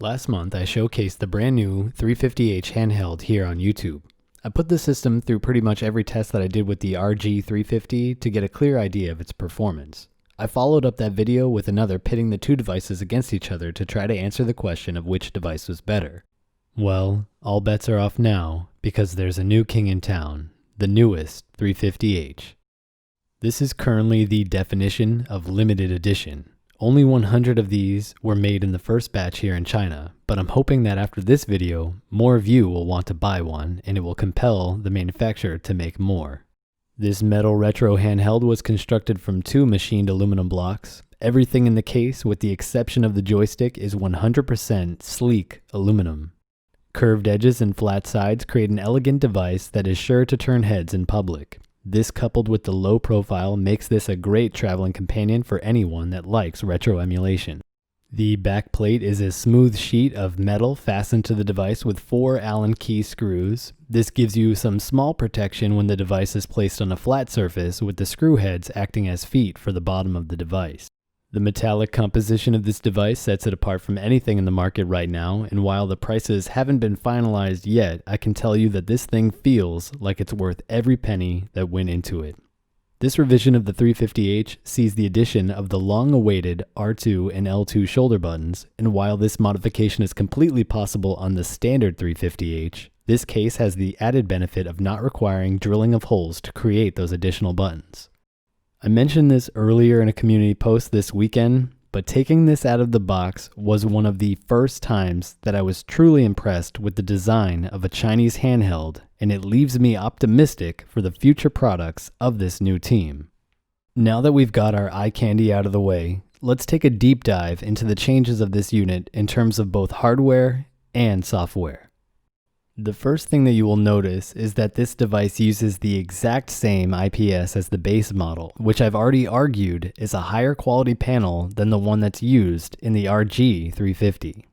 Last month, I showcased the brand new 350H handheld here on YouTube. I put the system through pretty much every test that I did with the RG350 to get a clear idea of its performance. I followed up that video with another pitting the two devices against each other to try to answer the question of which device was better. Well, all bets are off now because there's a new king in town, the newest 350H. This is currently the definition of limited edition. Only 100 of these were made in the first batch here in China, but I'm hoping that after this video, more of you will want to buy one and it will compel the manufacturer to make more. This metal retro handheld was constructed from two machined aluminum blocks. Everything in the case, with the exception of the joystick, is 100% sleek aluminum. Curved edges and flat sides create an elegant device that is sure to turn heads in public. This, coupled with the low profile, makes this a great traveling companion for anyone that likes retro emulation. The back plate is a smooth sheet of metal fastened to the device with 4 Allen key screws. This gives you some small protection when the device is placed on a flat surface, with the screw heads acting as feet for the bottom of the device. The metallic composition of this device sets it apart from anything in the market right now, and while the prices haven't been finalized yet, I can tell you that this thing feels like it's worth every penny that went into it. This revision of the 350H sees the addition of the long-awaited R2 and L2 shoulder buttons, and while this modification is completely possible on the standard 350H, this case has the added benefit of not requiring drilling of holes to create those additional buttons. I mentioned this earlier in a community post this weekend, but taking this out of the box was one of the first times that I was truly impressed with the design of a Chinese handheld, and it leaves me optimistic for the future products of this new team. Now that we've got our eye candy out of the way, let's take a deep dive into the changes of this unit in terms of both hardware and software. The first thing that you will notice is that this device uses the exact same IPS as the base model, which I've already argued is a higher quality panel than the one that's used in the RG350.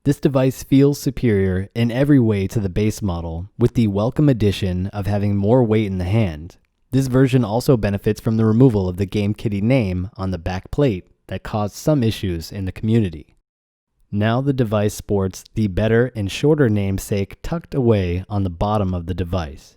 This device feels superior in every way to the base model, with the welcome addition of having more weight in the hand. This version also benefits from the removal of the Game Kiddy name on the back plate that caused some issues in the community. Now the device sports the better and shorter namesake tucked away on the bottom of the device.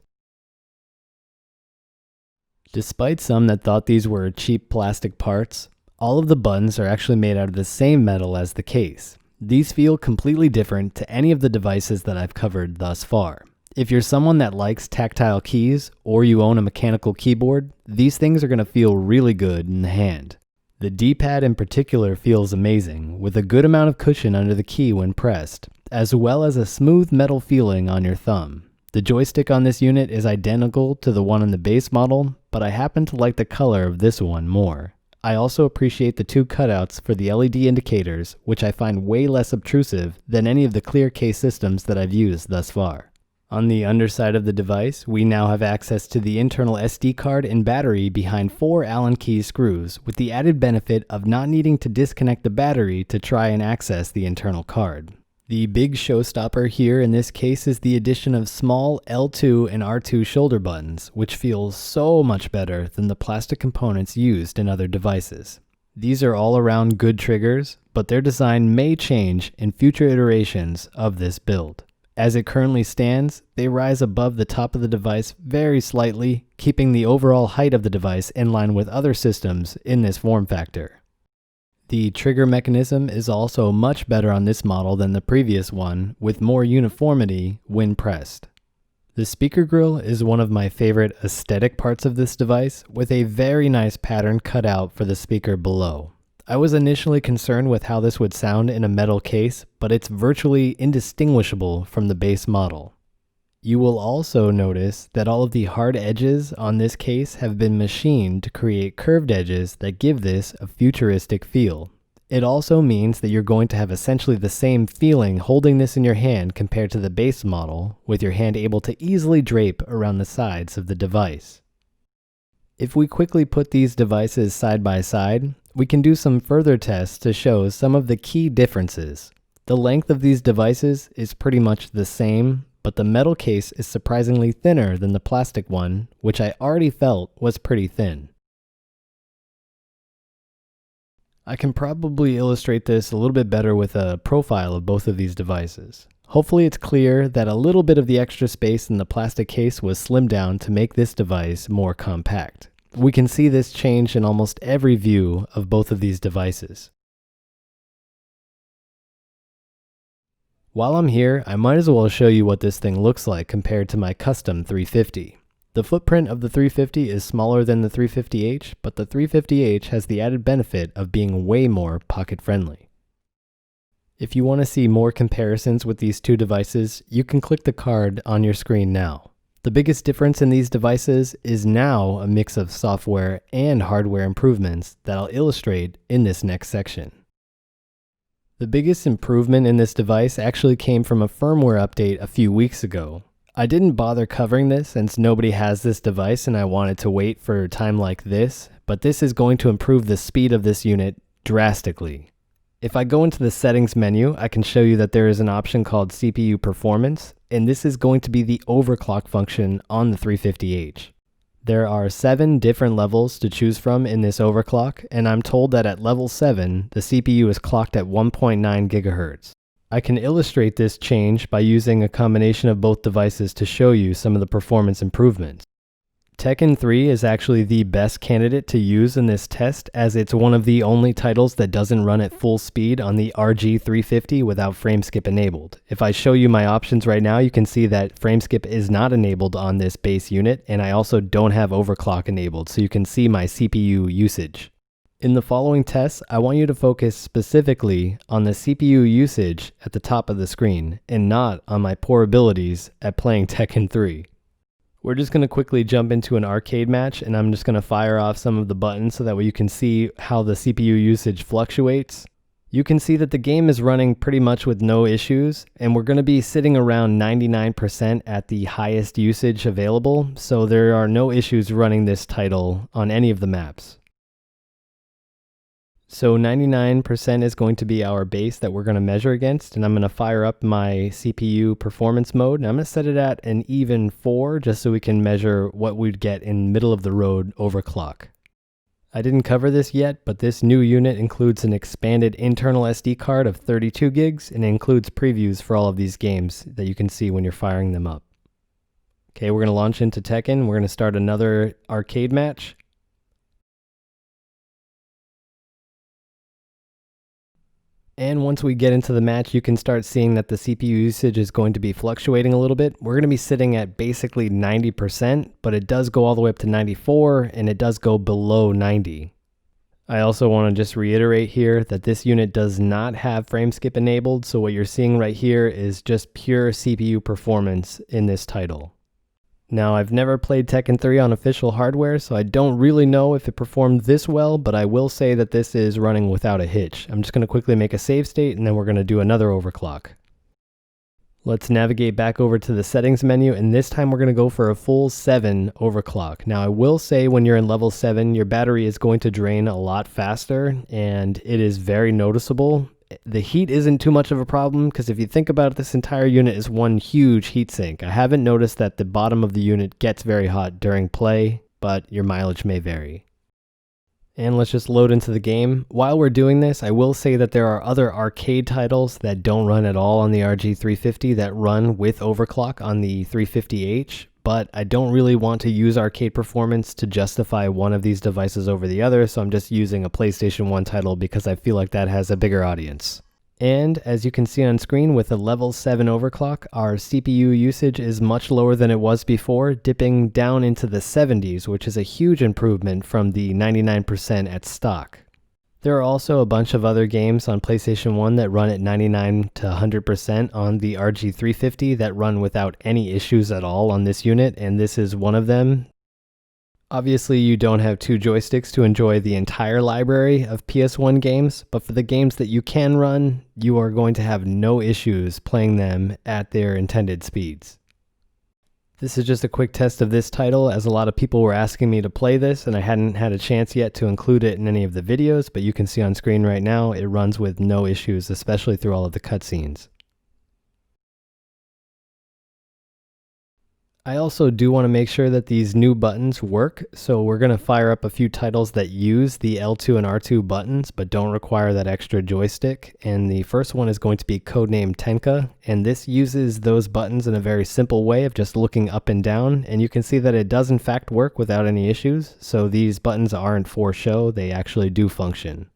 Despite some that thought these were cheap plastic parts, all of the buttons are actually made out of the same metal as the case. These feel completely different to any of the devices that I've covered thus far. If you're someone that likes tactile keys or you own a mechanical keyboard, these things are going to feel really good in the hand. The D-pad in particular feels amazing, with a good amount of cushion under the key when pressed, as well as a smooth metal feeling on your thumb. The joystick on this unit is identical to the one in the base model, but I happen to like the color of this one more. I also appreciate the two cutouts for the LED indicators, which I find way less obtrusive than any of the clear case systems that I've used thus far. On the underside of the device, we now have access to the internal SD card and battery behind 4 Allen key screws, with the added benefit of not needing to disconnect the battery to try and access the internal card. The big showstopper here in this case is the addition of small L2 and R2 shoulder buttons, which feels so much better than the plastic components used in other devices. These are all around good triggers, but their design may change in future iterations of this build. As it currently stands, they rise above the top of the device very slightly, keeping the overall height of the device in line with other systems in this form factor. The trigger mechanism is also much better on this model than the previous one, with more uniformity when pressed. The speaker grill is one of my favorite aesthetic parts of this device, with a very nice pattern cut out for the speaker below. I was initially concerned with how this would sound in a metal case, but it's virtually indistinguishable from the base model. You will also notice that all of the hard edges on this case have been machined to create curved edges that give this a futuristic feel. It also means that you're going to have essentially the same feeling holding this in your hand compared to the base model, with your hand able to easily drape around the sides of the device. If we quickly put these devices side by side, we can do some further tests to show some of the key differences. The length of these devices is pretty much the same, but the metal case is surprisingly thinner than the plastic one, which I already felt was pretty thin. I can probably illustrate this a little bit better with a profile of both of these devices. Hopefully it's clear that a little bit of the extra space in the plastic case was slimmed down to make this device more compact. We can see this change in almost every view of both of these devices. While I'm here, I might as well show you what this thing looks like compared to my custom 350. The footprint of the 350 is smaller than the 350H, but the 350H has the added benefit of being way more pocket-friendly. If you want to see more comparisons with these two devices, you can click the card on your screen now. The biggest difference in these devices is now a mix of software and hardware improvements that I'll illustrate in this next section. The biggest improvement in this device actually came from a firmware update a few weeks ago. I didn't bother covering this since nobody has this device and I wanted to wait for a time like this, but this is going to improve the speed of this unit drastically. If I go into the settings menu, I can show you that there is an option called CPU performance, and this is going to be the overclock function on the 350H. There are 7 different levels to choose from in this overclock, and I'm told that at level 7, the CPU is clocked at 1.9 GHz. I can illustrate this change by using a combination of both devices to show you some of the performance improvements. Tekken 3 is actually the best candidate to use in this test as it's one of the only titles that doesn't run at full speed on the RG350 without frameskip enabled. If I show you my options right now, you can see that frameskip is not enabled on this base unit, and I also don't have overclock enabled, so you can see my CPU usage. In the following tests, I want you to focus specifically on the CPU usage at the top of the screen and not on my poor abilities at playing Tekken 3. We're just going to quickly jump into an arcade match, and I'm just going to fire off some of the buttons so that way you can see how the CPU usage fluctuates. You can see that the game is running pretty much with no issues, and we're going to be sitting around 99% at the highest usage available, so there are no issues running this title on any of the maps. So 99% is going to be our base that we're going to measure against, and I'm going to fire up my CPU performance mode, and I'm going to set it at an even 4 just so we can measure what we'd get in middle of the road overclock. I didn't cover this yet, but this new unit includes an expanded internal SD card of 32 gigs, and it includes previews for all of these games that you can see when you're firing them up. Okay, we're going to launch into Tekken. We're going to start another arcade match. And once we get into the match, you can start seeing that the CPU usage is going to be fluctuating a little bit. We're going to be sitting at basically 90%, but it does go all the way up to 94, and it does go below 90. I also want to just reiterate here that this unit does not have frameskip enabled, so what you're seeing right here is just pure CPU performance in this title. Now, I've never played Tekken 3 on official hardware, so I don't really know if it performed this well, but I will say that this is running without a hitch. I'm just going to quickly make a save state, and then we're going to do another overclock. Let's navigate back over to the settings menu, and this time we're going to go for a full 7 overclock. Now, I will say when you're in level 7, your battery is going to drain a lot faster, and it is very noticeable. The heat isn't too much of a problem because if you think about it, this entire unit is one huge heat sink. I haven't noticed that the bottom of the unit gets very hot during play, but your mileage may vary. And let's just load into the game. While we're doing this, I will say that there are other arcade titles that don't run at all on the RG350 that run with overclock on the 350H, but I don't really want to use arcade performance to justify one of these devices over the other, so I'm just using a PlayStation 1 title because I feel like that has a bigger audience. And as you can see on screen, with a level 7 overclock, our CPU usage is much lower than it was before, dipping down into the 70s, which is a huge improvement from the 99% at stock. There are also a bunch of other games on PlayStation 1 that run at 99 to 100% on the RG350 that run without any issues at all on this unit, and this is one of them. Obviously, you don't have 2 joysticks to enjoy the entire library of PS1 games, but for the games that you can run, you are going to have no issues playing them at their intended speeds. This is just a quick test of this title, as a lot of people were asking me to play this, and I hadn't had a chance yet to include it in any of the videos, but you can see on screen right now, it runs with no issues, especially through all of the cutscenes. I also do want to make sure that these new buttons work, so we're going to fire up a few titles that use the L2 and R2 buttons but don't require that extra joystick, and the first one is going to be codenamed Tenka, and this uses those buttons in a very simple way of just looking up and down, and you can see that it does in fact work without any issues, so these buttons aren't for show, they actually do function.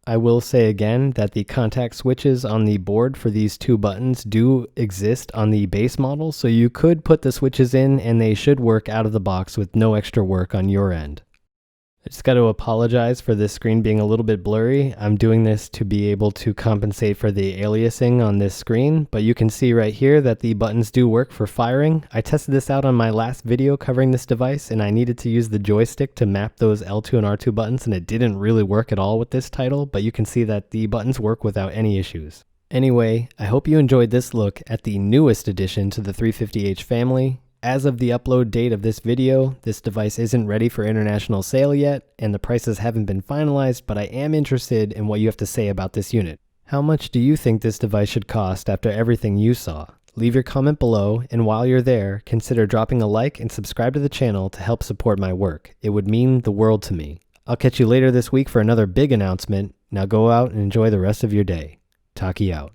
I will say again that the contact switches on the board for these two buttons do exist on the base model, so you could put the switches in and they should work out of the box with no extra work on your end. I just got to apologize for this screen being a little bit blurry. I'm doing this to be able to compensate for the aliasing on this screen, but you can see right here that the buttons do work for firing. I tested this out on my last video covering this device, and I needed to use the joystick to map those L2 and R2 buttons, and it didn't really work at all with this title, but you can see that the buttons work without any issues. Anyway, I hope you enjoyed this look at the newest addition to the 350H family. As of the upload date of this video, this device isn't ready for international sale yet, and the prices haven't been finalized, but I am interested in what you have to say about this unit. How much do you think this device should cost after everything you saw? Leave your comment below, and while you're there, consider dropping a like and subscribe to the channel to help support my work. It would mean the world to me. I'll catch you later this week for another big announcement. Now go out and enjoy the rest of your day. Taki out.